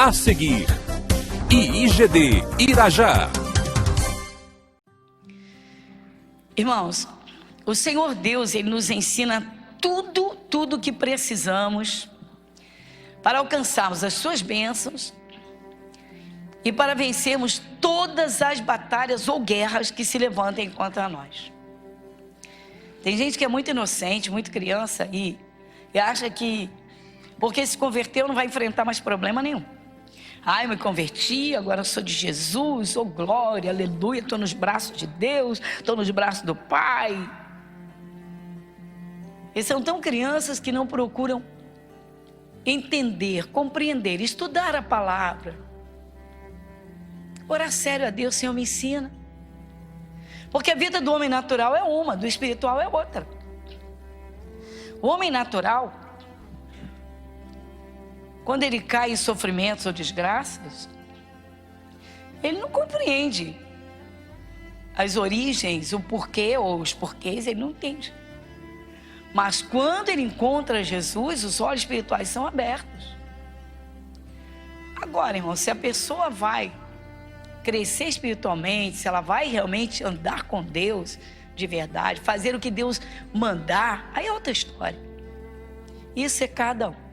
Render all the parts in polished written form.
A seguir, IIGD Irajá. Irmãos, o Senhor Deus, Ele nos ensina tudo o que precisamos para alcançarmos as suas bênçãos e para vencermos todas as batalhas ou guerras que se levantem contra nós. Tem gente que é muito inocente, muito criança e acha que porque se converteu não vai enfrentar mais problema nenhum. Eu me converti, agora eu sou de Jesus, oh glória, aleluia, estou nos braços de Deus, estou nos braços do Pai. Eles são tão crianças que não procuram entender, compreender, estudar a palavra. Orar sério a Deus, Senhor, me ensina. Porque a vida do homem natural é uma, do espiritual é outra. O homem natural, quando ele cai em sofrimentos ou desgraças, ele não compreende as origens, o porquê ou os porquês, ele não entende. Mas quando ele encontra Jesus, os olhos espirituais são abertos. Agora, irmão, se a pessoa vai crescer espiritualmente, se ela vai realmente andar com Deus de verdade, fazer o que Deus mandar, aí é outra história. Isso é cada um.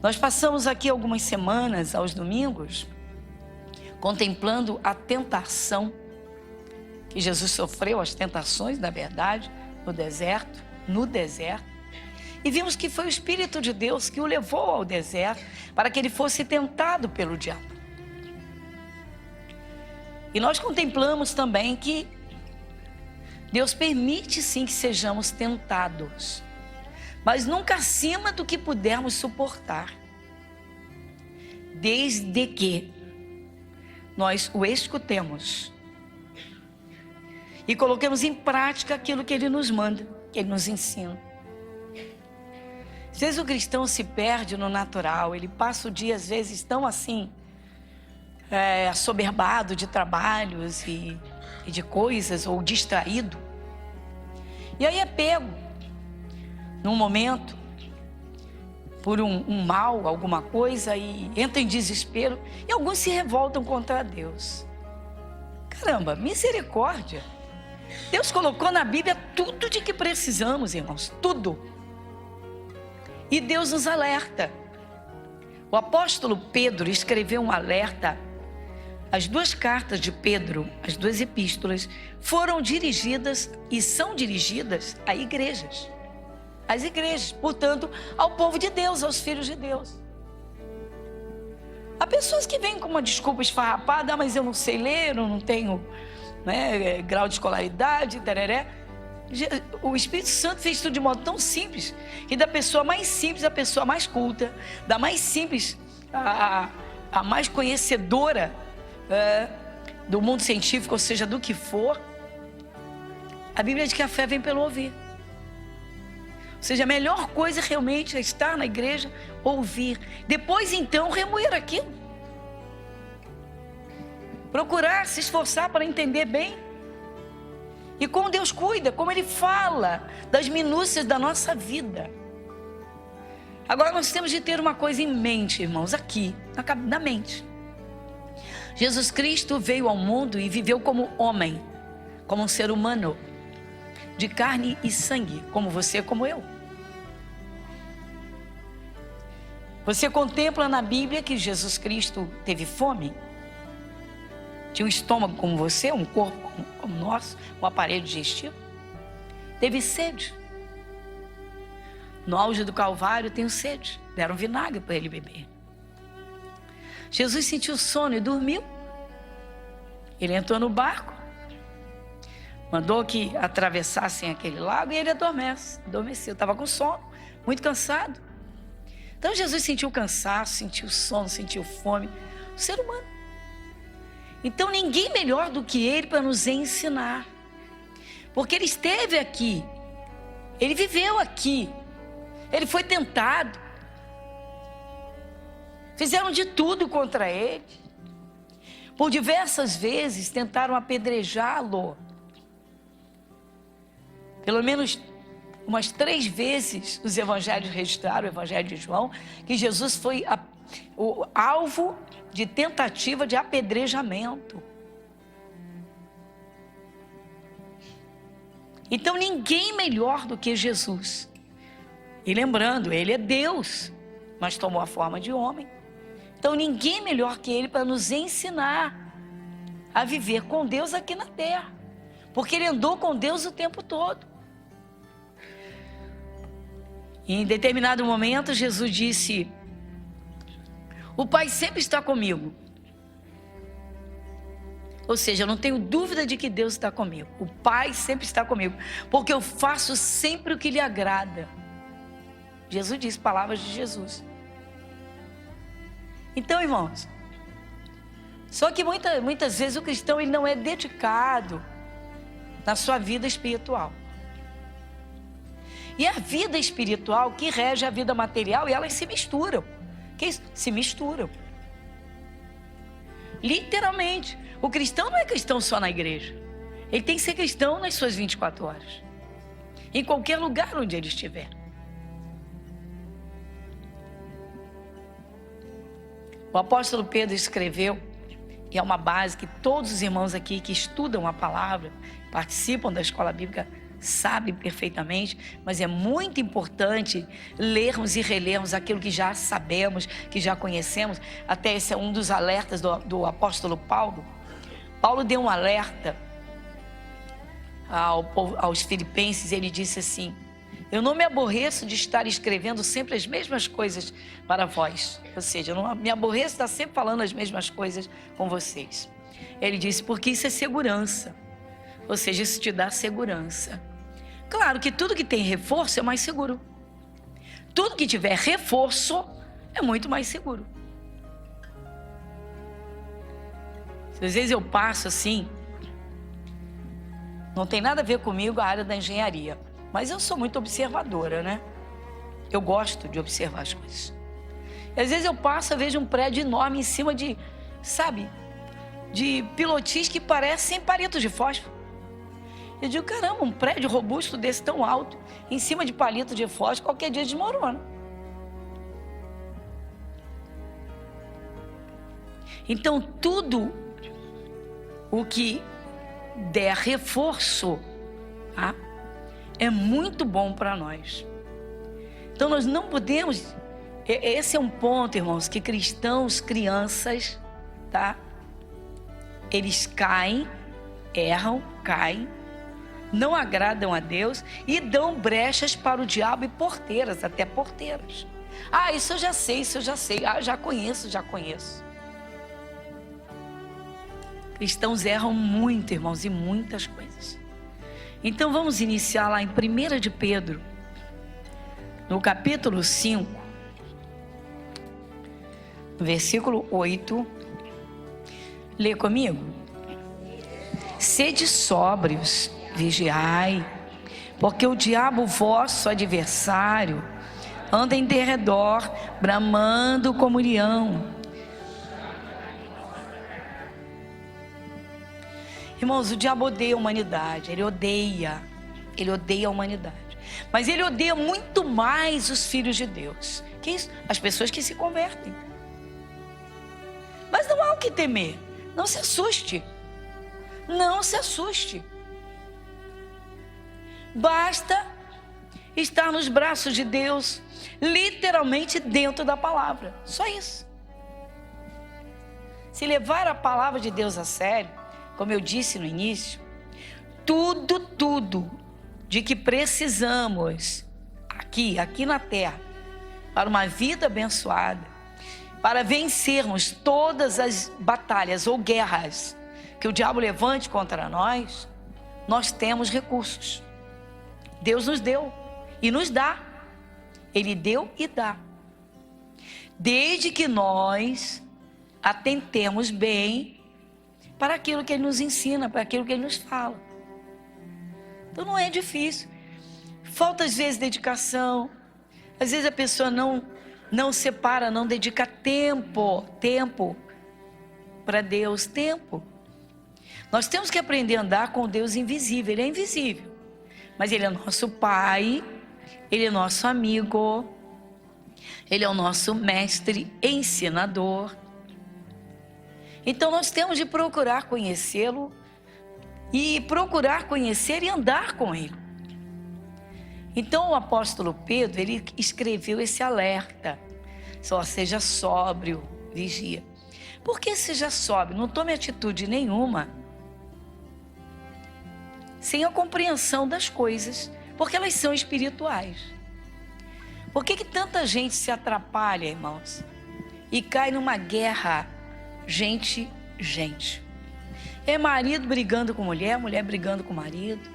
Nós passamos aqui algumas semanas, aos domingos, contemplando a tentação que Jesus sofreu, as tentações, na verdade, no deserto, e vimos que foi o Espírito de Deus que o levou ao deserto para que ele fosse tentado pelo diabo. E nós contemplamos também que Deus permite sim que sejamos tentados, mas nunca acima do que pudermos suportar, desde que nós o escutemos e coloquemos em prática aquilo que Ele nos manda, que Ele nos ensina. Às vezes o cristão se perde no natural, ele passa o dia às vezes tão assim, assoberbado de trabalhos e de coisas, ou distraído. E aí é pego num momento por um mal, alguma coisa, e entra em desespero, e alguns se revoltam contra Deus. Caramba, misericórdia! Deus colocou na Bíblia tudo de que precisamos, irmãos, tudo. E Deus nos alerta. O apóstolo Pedro escreveu um alerta. As duas cartas de Pedro, as duas epístolas, foram dirigidas e são dirigidas a igrejas. Às igrejas, portanto, ao povo de Deus, aos filhos de Deus. Há pessoas que vêm com uma desculpa esfarrapada, mas eu não sei ler, eu não tenho grau de escolaridade, tararé. O Espírito Santo fez tudo de modo tão simples, que da pessoa mais simples à pessoa mais culta, da mais simples à mais conhecedora do mundo científico, ou seja, do que for, a Bíblia diz que a fé vem pelo ouvir. Ou seja, a melhor coisa realmente é estar na igreja, ouvir. Depois, então, remoer aquilo. Procurar, se esforçar para entender bem. E como Deus cuida, como Ele fala das minúcias da nossa vida. Agora, nós temos de ter uma coisa em mente, irmãos, aqui, na mente. Jesus Cristo veio ao mundo e viveu como homem, como um ser humano, de carne e sangue, como você, como eu. Você contempla na Bíblia que Jesus Cristo teve fome, tinha um estômago como você, um corpo como o nosso, um aparelho digestivo, teve sede. No auge do Calvário, tenho sede, deram vinagre para ele beber. Jesus sentiu sono e dormiu. Ele entrou no barco, mandou que atravessassem aquele lago e ele adormeceu, estava com sono, muito cansado. Então Jesus sentiu cansaço, sentiu sono, sentiu fome, o ser humano. Então ninguém melhor do que ele para nos ensinar, porque ele esteve aqui, ele viveu aqui, ele foi tentado, fizeram de tudo contra ele, por diversas vezes tentaram apedrejá-lo, pelo menos umas 3 vezes os evangelhos registraram, o evangelho de João, que Jesus foi o alvo de tentativa de apedrejamento. Então ninguém melhor do que Jesus. E lembrando, ele é Deus, mas tomou a forma de homem. Então ninguém melhor que ele para nos ensinar a viver com Deus aqui na terra. Porque ele andou com Deus o tempo todo. E em determinado momento Jesus disse: o Pai sempre está comigo. Ou seja, eu não tenho dúvida de que Deus está comigo. O Pai sempre está comigo, porque eu faço sempre o que lhe agrada. Jesus disse, palavras de Jesus. Então, irmãos, só que muitas vezes o cristão ele não é dedicado na sua vida espiritual. E a vida espiritual que rege a vida material, e elas se misturam. Que isso? Se misturam. Literalmente. O cristão não é cristão só na igreja. Ele tem que ser cristão nas suas 24 horas. Em qualquer lugar onde ele estiver. O apóstolo Pedro escreveu, e é uma base que todos os irmãos aqui que estudam a palavra, participam da escola bíblica, sabem perfeitamente, mas é muito importante lermos e relermos aquilo que já sabemos, que já conhecemos. Até esse é um dos alertas do apóstolo Paulo. Paulo deu um alerta aos filipenses, ele disse assim: eu não me aborreço de estar escrevendo sempre as mesmas coisas para vós. Ou seja, eu não me aborreço de estar sempre falando as mesmas coisas com vocês. Ele disse, porque isso é segurança. Ou seja, isso te dá segurança. Claro que tudo que tem reforço é mais seguro. Tudo que tiver reforço é muito mais seguro. Às vezes eu passo assim, não tem nada a ver comigo a área da engenharia, mas eu sou muito observadora, né? Eu gosto de observar as coisas. E às vezes eu passo, eu vejo um prédio enorme em cima de, sabe, de pilotis que parecem palitos de fósforo. Eu digo, caramba, um prédio robusto desse tão alto, em cima de palito de fósforo, qualquer dia desmorona. Então tudo o que der reforço, tá, é muito bom para nós. Então nós não podemos, esse é um ponto, irmãos, que cristãos, crianças, tá, eles caem, erram, caem, não agradam a Deus e dão brechas para o diabo e porteiras, até porteiras. Ah, isso eu já sei, isso eu já sei. Ah, já conheço. Cristãos erram muito, irmãos, e muitas coisas. Então vamos iniciar lá em 1 de Pedro, no capítulo 5, versículo 8. Lê comigo. Sede sóbrios, vigiai, porque o diabo, vosso adversário, anda em derredor, bramando como leão. Irmãos, o diabo odeia a humanidade, ele odeia a humanidade. Mas ele odeia muito mais os filhos de Deus. Que isso? As pessoas que se convertem. Mas não há o que temer, não se assuste. Não se assuste. Basta estar nos braços de Deus, literalmente dentro da palavra. Só isso. Se levar a palavra de Deus a sério, como eu disse no início, tudo de que precisamos aqui na terra, para uma vida abençoada, para vencermos todas as batalhas ou guerras que o diabo levante contra nós, nós temos recursos. Deus nos deu e nos dá. Ele deu e dá. Desde que nós atentemos bem para aquilo que Ele nos ensina, para aquilo que Ele nos fala. Então não é difícil. Falta às vezes dedicação. Às vezes a pessoa não separa, não dedica tempo para Deus, tempo. Nós temos que aprender a andar com Deus invisível. Ele é invisível, mas Ele é nosso Pai, Ele é nosso amigo. Ele é o nosso mestre ensinador. Então nós temos de procurar conhecê-lo e procurar conhecer e andar com ele. Então o apóstolo Pedro, ele escreveu esse alerta. Só seja sóbrio, vigia. Por que seja sóbrio? Não tome atitude nenhuma sem a compreensão das coisas, porque elas são espirituais. Por que tanta gente se atrapalha, irmãos, e cai numa guerra? Gente. É marido brigando com mulher, mulher brigando com marido.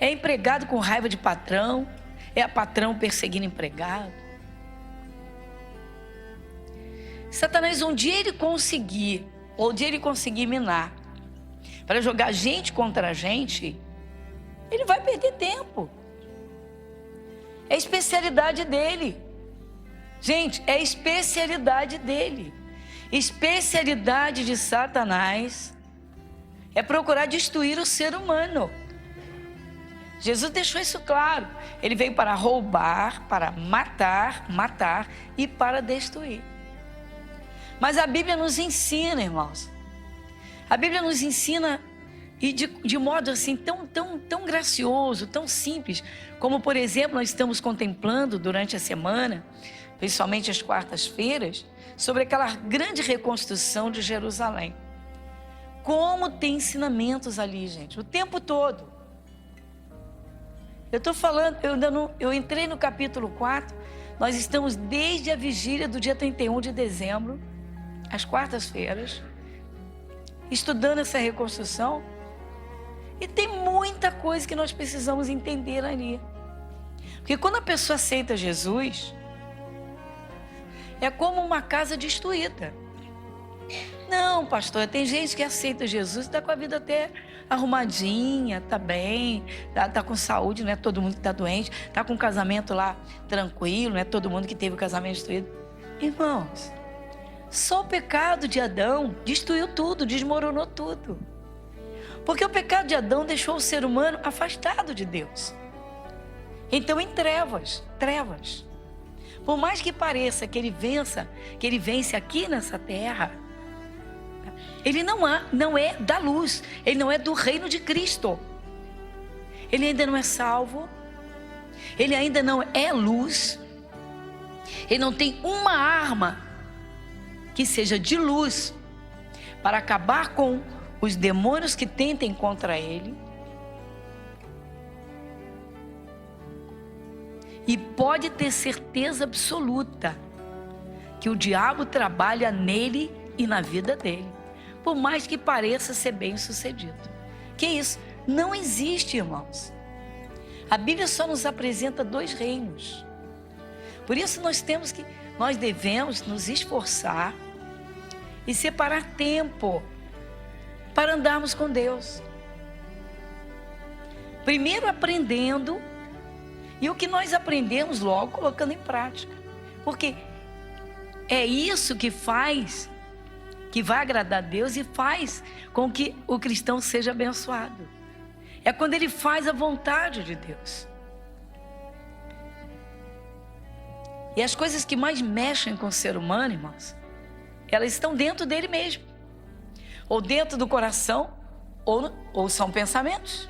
É empregado com raiva de patrão, é a patrão perseguindo empregado. Satanás, um dia ele conseguir minar para jogar gente contra gente, ele vai perder tempo. É a especialidade dele. Gente, é a especialidade dele. Especialidade de Satanás é procurar destruir o ser humano. Jesus deixou isso claro. Ele veio para roubar, para matar e para destruir. Mas a Bíblia nos ensina, irmãos. A Bíblia nos ensina e de modo assim tão gracioso, tão simples, como por exemplo nós estamos contemplando durante a semana, principalmente às quartas-feiras, sobre aquela grande reconstrução de Jerusalém. Como tem ensinamentos ali, gente, o tempo todo. Eu estou falando, eu entrei no capítulo 4, nós estamos desde a vigília do dia 31 de dezembro, às quartas-feiras, estudando essa reconstrução, e tem muita coisa que nós precisamos entender ali. Porque quando a pessoa aceita Jesus, é como uma casa destruída. Não, pastor, tem gente que aceita Jesus e está com a vida até arrumadinha, está bem, está com saúde, não é todo mundo que está doente, está com o casamento lá tranquilo, não é todo mundo que teve o casamento destruído. Irmãos, só o pecado de Adão destruiu tudo, desmoronou tudo. Porque o pecado de Adão deixou o ser humano afastado de Deus. Então em trevas. Por mais que pareça que ele vence aqui nessa terra, ele não é da luz, ele não é do reino de Cristo. Ele ainda não é salvo, ele ainda não é luz, ele não tem uma arma que seja de luz para acabar com os demônios que tentem contra ele. E pode ter certeza absoluta que o diabo trabalha nele e na vida dele, por mais que pareça ser bem sucedido. Que isso? Não existe, irmãos. A Bíblia só nos apresenta dois reinos. Por isso nós devemos nos esforçar e separar tempo para andarmos com Deus. Primeiro aprendendo, e o que nós aprendemos logo colocando em prática. Porque é isso que vai agradar a Deus e faz com que o cristão seja abençoado. É quando ele faz a vontade de Deus. E as coisas que mais mexem com o ser humano, irmãos, elas estão dentro dele mesmo. Ou dentro do coração, ou são pensamentos.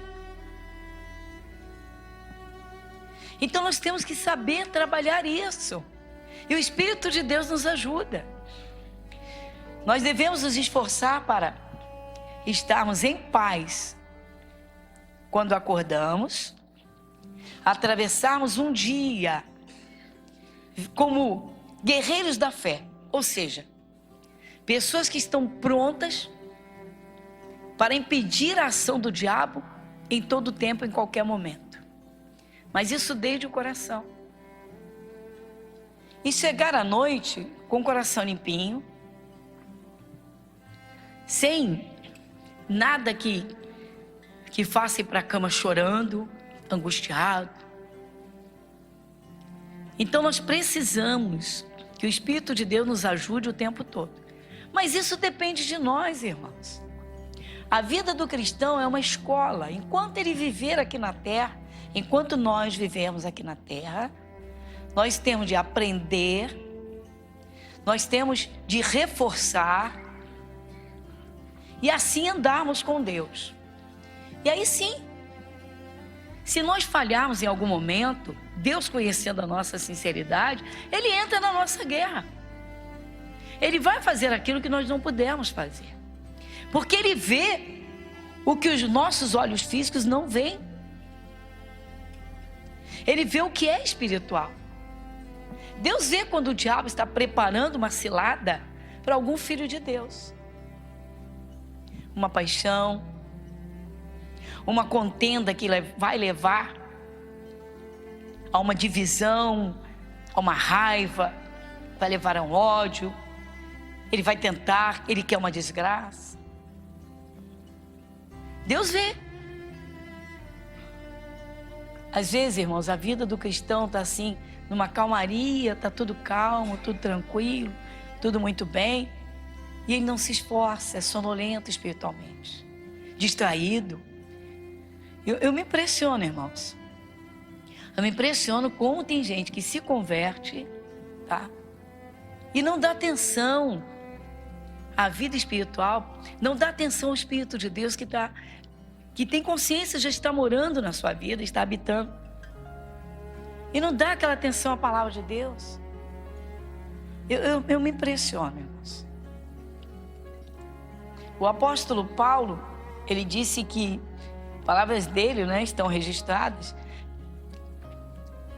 Então nós temos que saber trabalhar isso. E o Espírito de Deus nos ajuda. Nós devemos nos esforçar para estarmos em paz quando acordamos, atravessarmos um dia como guerreiros da fé, ou seja, pessoas que estão prontas para impedir a ação do diabo em todo tempo, em qualquer momento. Mas isso desde o coração. E chegar à noite com o coração limpinho, sem nada que faça ir para a cama chorando, angustiado. Então nós precisamos que o Espírito de Deus nos ajude o tempo todo. Mas isso depende de nós, irmãos. A vida do cristão é uma escola. Enquanto ele viver aqui na terra, enquanto nós vivemos aqui na terra, nós temos de aprender, nós temos de reforçar e assim andarmos com Deus. E aí sim, se nós falharmos em algum momento, Deus, conhecendo a nossa sinceridade, Ele entra na nossa guerra. Ele vai fazer aquilo que nós não pudemos fazer, porque Ele vê o que os nossos olhos físicos não veem. Ele vê o que é espiritual. Deus vê quando o diabo está preparando uma cilada para algum filho de Deus. Uma paixão, uma contenda que vai levar a uma divisão, a uma raiva, vai levar a um ódio. Ele vai tentar, ele quer uma desgraça. Deus vê. Às vezes, irmãos, a vida do cristão está assim, numa calmaria, está tudo calmo, tudo tranquilo, tudo muito bem. E ele não se esforça, é sonolento espiritualmente, distraído. Eu me impressiono, irmãos. Eu me impressiono como tem gente que se converte, tá? E não dá atenção à vida espiritual, não dá atenção ao Espírito de Deus que tem consciência, já está morando na sua vida, está habitando. E não dá aquela atenção à palavra de Deus. Eu me impressiono, irmãos. O apóstolo Paulo, ele disse que, palavras dele, né, estão registradas: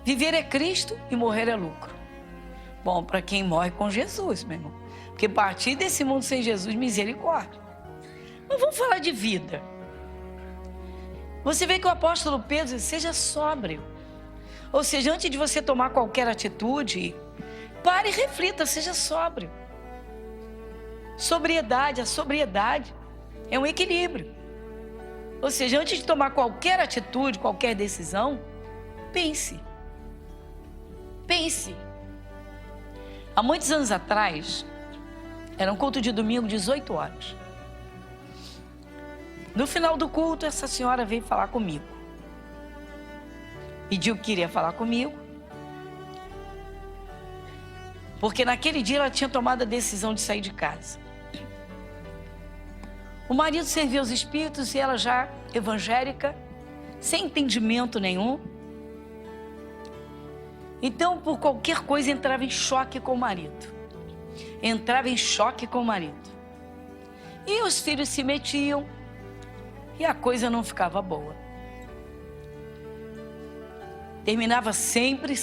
viver é Cristo e morrer é lucro. Bom, para quem morre com Jesus, meu irmão. Porque partir desse mundo sem Jesus, misericórdia. Mas vamos falar de vida. Você vê que o apóstolo Pedro diz: seja sóbrio. Ou seja, antes de você tomar qualquer atitude, pare e reflita, seja sóbrio. Sobriedade, a sobriedade é um equilíbrio. Ou seja, antes de tomar qualquer atitude, qualquer decisão, pense. Pense. Há muitos anos atrás, era um culto de domingo, 18 horas. No final do culto, essa senhora veio falar comigo. Pediu que queria falar comigo, porque naquele dia ela tinha tomado a decisão de sair de casa. O marido servia os espíritos e ela já evangélica, sem entendimento nenhum. Então, por qualquer coisa, entrava em choque com o marido. Entrava em choque com o marido. E os filhos se metiam e a coisa não ficava boa. Terminava sempre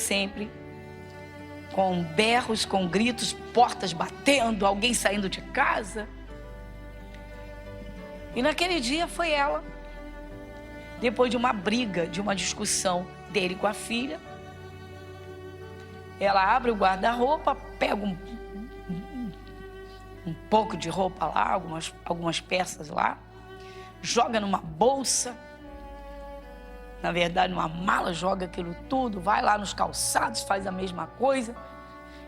com berros, com gritos, portas batendo, alguém saindo de casa. E naquele dia foi ela, depois de uma briga, de uma discussão dele com a filha, ela abre o guarda-roupa, pega um pouco de roupa lá, algumas peças lá, joga numa bolsa, na verdade numa mala, joga aquilo tudo, vai lá nos calçados, faz a mesma coisa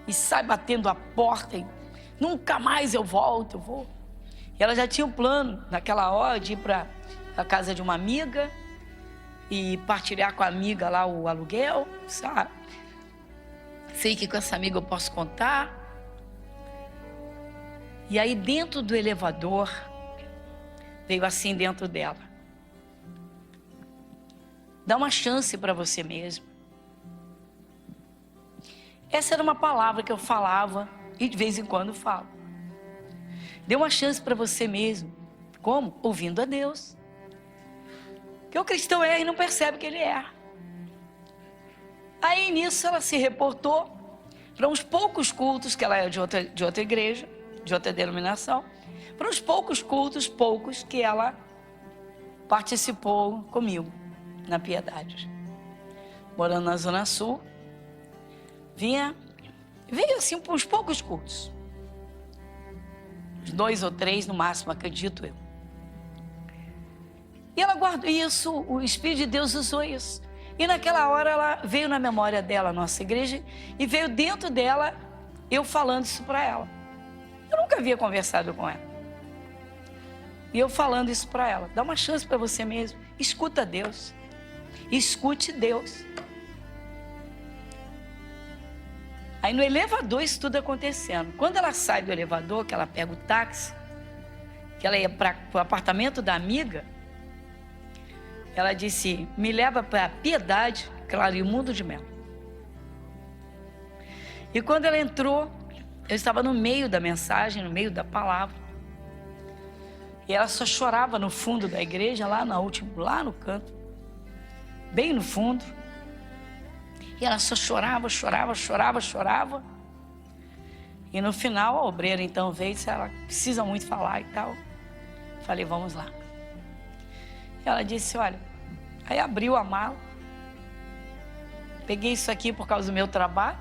e sai batendo a porta e nunca mais eu volto, eu vou. E ela já tinha um plano naquela hora de ir para a casa de uma amiga e partilhar com a amiga lá o aluguel, sabe? Sei que com essa amiga eu posso contar. E aí dentro do elevador, veio assim dentro dela: dá uma chance para você mesmo. Essa era uma palavra que eu falava e de vez em quando falo. Dê uma chance para você mesmo. Como? Ouvindo a Deus. Porque o cristão erra e não percebe que ele erra. Aí nisso ela se reportou para uns poucos cultos, que ela é de outra igreja, de outra denominação, para uns poucos cultos, que ela participou comigo, na Piedade. Morando na Zona Sul, veio assim para uns poucos cultos. 2 ou 3 no máximo, acredito eu. E ela guardou isso, o Espírito de Deus usou isso. E naquela hora ela veio na memória dela, a nossa igreja, e veio dentro dela eu falando isso para ela. Eu nunca havia conversado com ela. E eu falando isso para ela: dá uma chance para você mesmo, escuta Deus, escute Deus. Aí no elevador isso tudo acontecendo. Quando ela sai do elevador, que ela pega o táxi, que ela ia para o apartamento da amiga, ela disse, me leva para Piedade, Clarimundo de Melo. E quando ela entrou, eu estava no meio da mensagem, no meio da palavra. E ela só chorava no fundo da igreja, lá no canto, bem no fundo. E ela só chorava. E no final, a obreira então veio e disse, ela precisa muito falar e tal. Falei, vamos lá. E ela disse, olha, aí abriu a mala. Peguei isso aqui por causa do meu trabalho.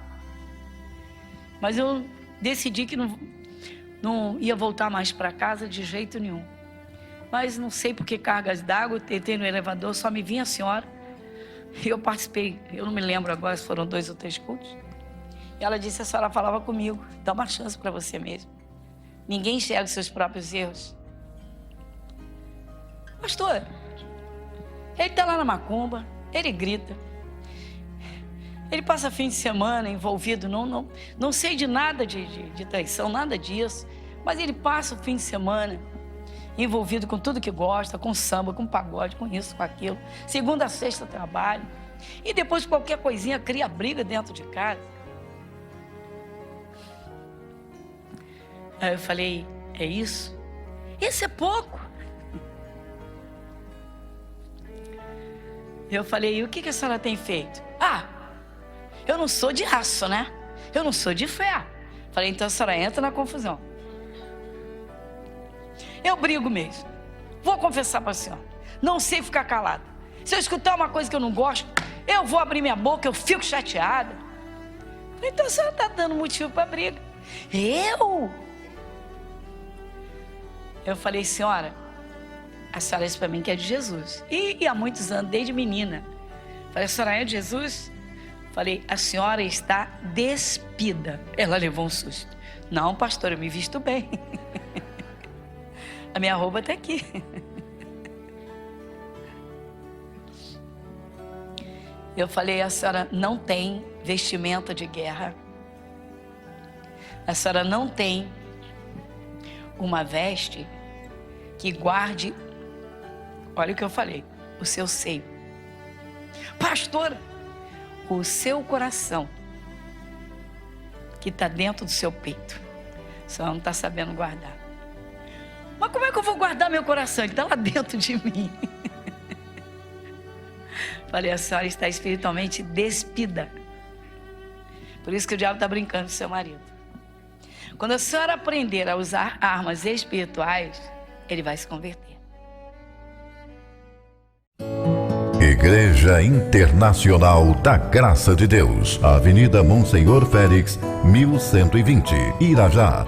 Mas eu decidi que não ia voltar mais para casa de jeito nenhum. Mas não sei por que cargas d'água, eu tentei no elevador, só me vinha a senhora. E eu participei, eu não me lembro agora se foram 2 ou 3 cultos. E ela disse, a senhora falava comigo, dá uma chance para você mesmo. Ninguém enxerga os seus próprios erros. Pastor, ele está lá na macumba, ele grita. Ele passa fim de semana envolvido, não sei de nada de traição, nada disso. Mas ele passa o fim de semana envolvido com tudo que gosta, com samba, com pagode, com isso, com aquilo. Segunda a sexta trabalho. E depois qualquer coisinha cria briga dentro de casa. Aí eu falei, é isso? Isso é pouco. Eu falei, e o que a senhora tem feito? Eu não sou de aço, né? Eu não sou de ferro. Falei, então a senhora entra na confusão. Eu brigo mesmo. Vou confessar para a senhora. Não sei ficar calada. Se eu escutar uma coisa que eu não gosto, eu vou abrir minha boca, eu fico chateada. Falei, então a senhora está dando motivo para briga. Eu falei, senhora, a senhora disse para mim que é de Jesus. E há muitos anos, desde menina. Falei, a senhora é de Jesus? Falei, a senhora está despida. Ela levou um susto. Não, pastor, eu me visto bem. A minha roupa está aqui. Eu falei, a senhora não tem vestimenta de guerra. A senhora não tem uma veste que guarde, olha o que eu falei, o seu seio. Pastora, o seu coração, que está dentro do seu peito, a senhora não está sabendo guardar. Mas como é que eu vou guardar meu coração? Ele está lá dentro de mim. Falei, a senhora está espiritualmente despida. Por isso que o diabo está brincando com seu marido. Quando a senhora aprender a usar armas espirituais, ele vai se converter. Igreja Internacional da Graça de Deus, Avenida Monsenhor Félix, 1120, Irajá.